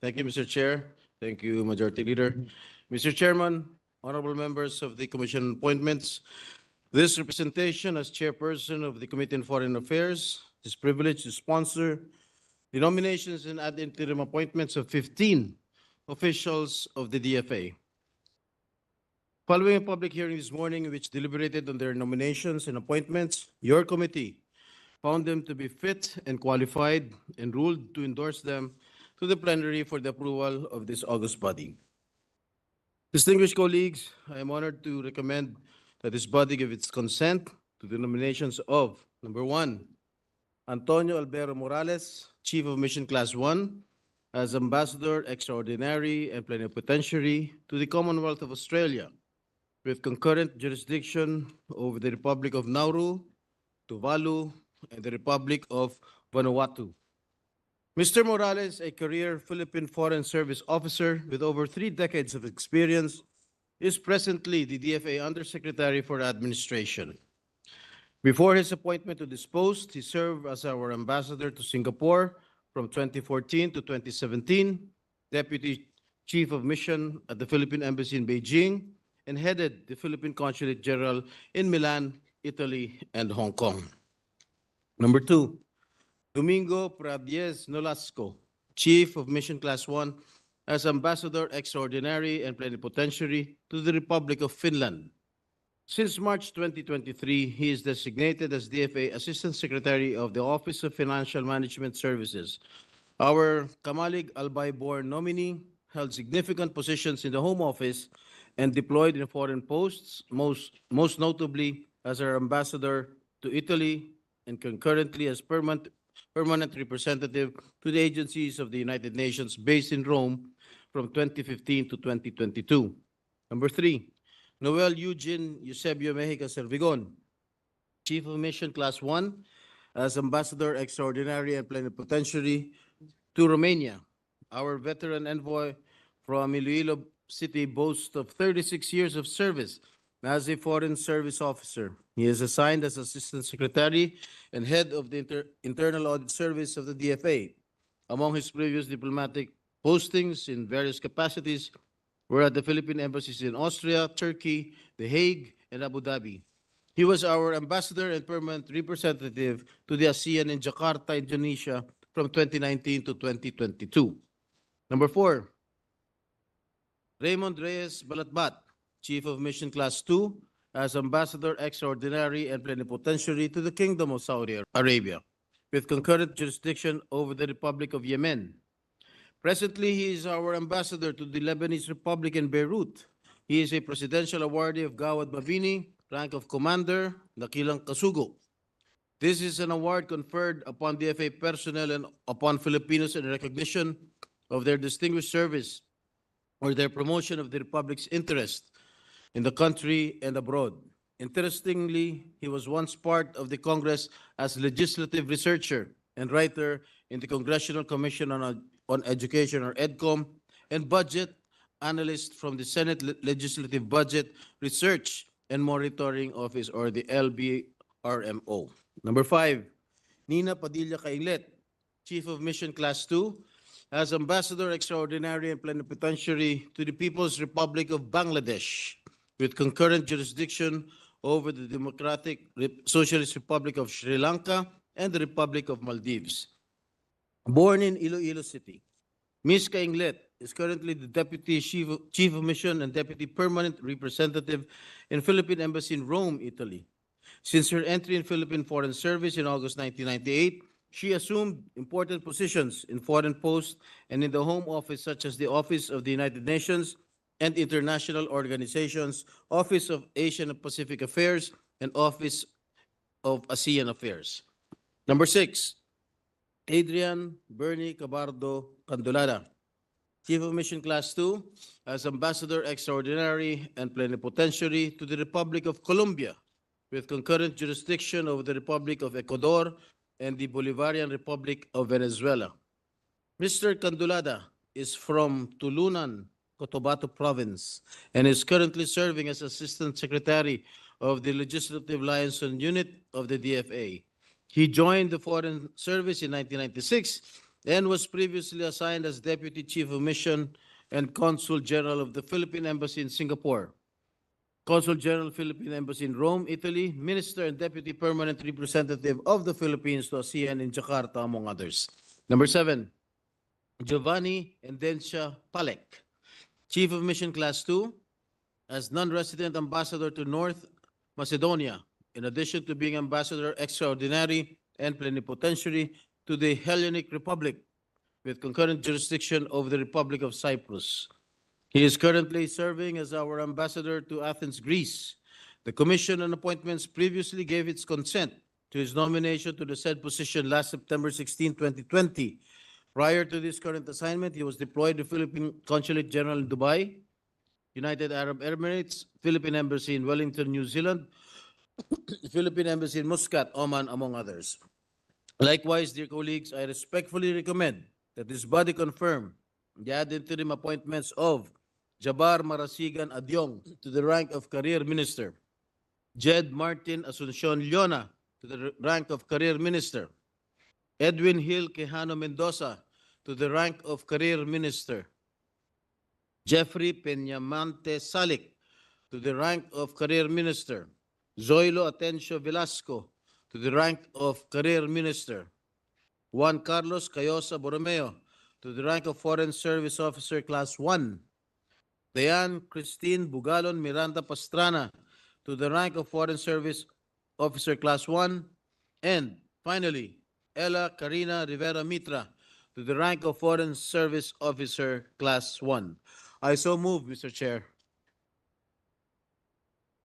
Thank you, Mr. Chair. Thank you, Majority Leader. Mr. Chairman, honorable members of the Commission on Appointments, this representation as chairperson of the Committee on Foreign Affairs is privileged to sponsor the nominations and ad interim appointments of 15 officials of the DFA. Following a public hearing this morning which deliberated on their nominations and appointments, your committee found them to be fit and qualified and ruled to endorse them to the plenary for the approval of this august body. Distinguished colleagues, I am honored to recommend that this body give its consent to the nominations of number 1, Antonio Albero Morales, Chief of Mission Class 1, as Ambassador Extraordinary and Plenipotentiary to the Commonwealth of Australia, with concurrent jurisdiction over the Republic of Nauru, Tuvalu, and the Republic of Vanuatu. Mr. Morales, a career Philippine Foreign Service officer with over 3 decades of experience, is presently the DFA Undersecretary for Administration. Before his appointment to this post, he served as our ambassador to Singapore from 2014 to 2017, Deputy Chief of Mission at the Philippine Embassy in Beijing, and headed the Philippine Consulate General in Milan, Italy, and Hong Kong. Number 2, Domingo Prabiez Nolasco, Chief of Mission Class 1, as Ambassador Extraordinary and Plenipotentiary to the Republic of Finland. Since March 2023, he is designated as DFA Assistant Secretary of the Office of Financial Management Services. Our Kamalig Albay-born nominee held significant positions in the Home Office and deployed in foreign posts, most notably as our ambassador to Italy and concurrently as permanent representative to the agencies of the United Nations based in Rome from 2015 to 2022. Number 3, Noel Eugene Eusebio Mejica Servigon, Chief of Mission Class 1, as Ambassador Extraordinary and Plenipotentiary to Romania. Our veteran envoy from Iloilo City boasts of 36 years of service as a Foreign Service officer. He is assigned as Assistant Secretary and Head of the Internal Audit Service of the DFA. Among his previous diplomatic postings in various capacities were at the Philippine embassies in Austria, Turkey, The Hague, and Abu Dhabi. He was our ambassador and permanent representative to the ASEAN in Jakarta, Indonesia from 2019 to 2022. Number 4, Raymond Reyes Balatbat, Chief of Mission Class 2, as Ambassador Extraordinary and Plenipotentiary to the Kingdom of Saudi Arabia, with concurrent jurisdiction over the Republic of Yemen. Presently, he is our ambassador to the Lebanese Republic in Beirut. He is a presidential awardee of Gawad Mabini, rank of Commander, Dakilang Kasugo. This is an award conferred upon DFA personnel and upon Filipinos in recognition of their distinguished service or their promotion of the Republic's interest in the country and abroad. Interestingly, he was once part of the Congress as legislative researcher and writer in the Congressional Commission on Education, or EDCOM, and budget analyst from the Senate Legislative Budget Research and Monitoring Office, or the LBRMO. Number 5, Nina Padilla Cainglet, Chief of Mission Class 2, as Ambassador Extraordinary and Plenipotentiary to the People's Republic of Bangladesh, with concurrent jurisdiction over the Democratic Socialist Republic of Sri Lanka and the Republic of Maldives. Born in Iloilo City, Ms. Cainglet is currently the Deputy Chief of Mission and Deputy Permanent Representative in Philippine Embassy in Rome, Italy. Since her entry in Philippine Foreign Service in August 1998, she assumed important positions in foreign posts and in the Home Office, such as the Office of the United Nations and International Organizations, Office of Asian and Pacific Affairs, and Office of ASEAN Affairs. Number 6, Adrian Bernie Cabardo Candolada, Chief of Mission Class 2, as Ambassador Extraordinary and Plenipotentiary to the Republic of Colombia, with concurrent jurisdiction over the Republic of Ecuador and the Bolivarian Republic of Venezuela. Mr. Candolada is from Tulunan, Cotabato Province, and is currently serving as Assistant Secretary of the Legislative Liaison Unit of the DFA. He joined the Foreign Service in 1996 and was previously assigned as Deputy Chief of Mission and Consul General of the Philippine Embassy in Singapore, Consul General Philippine Embassy in Rome, Italy, Minister and Deputy Permanent Representative of the Philippines to ASEAN in Jakarta, among others. Number 7, Giovanni Endencia Palek, Chief of Mission Class 2, as non-resident ambassador to North Macedonia, in addition to being ambassador extraordinary and plenipotentiary to the Hellenic Republic, with concurrent jurisdiction over the Republic of Cyprus. He is currently serving as our ambassador to Athens, Greece. The Commission on Appointments previously gave its consent to his nomination to the said position last September 16, 2020. Prior to this current assignment, he was deployed to Philippine Consulate General in Dubai, United Arab Emirates, Philippine Embassy in Wellington, New Zealand, Philippine Embassy in Muscat, Oman, among others. Likewise, dear colleagues, I respectfully recommend that this body confirm the ad interim appointments of Jabar Marasigan Adyong to the rank of Career Minister, Jed Martin Asuncion Leona to the rank of Career Minister, Edwin Hill Quijano Mendoza to the rank of Career Minister, Jeffrey Peñamante Salik to the rank of Career Minister, Zoilo Atencio Velasco to the rank of Career Minister, Juan Carlos Cayosa Borromeo to the rank of Foreign Service Officer Class 1, Diane Christine Bugalon Miranda Pastrana to the rank of Foreign Service Officer Class 1, and finally, Ella Karina Rivera Mitra to the rank of Foreign Service Officer Class 1. I so move, Mr. Chair.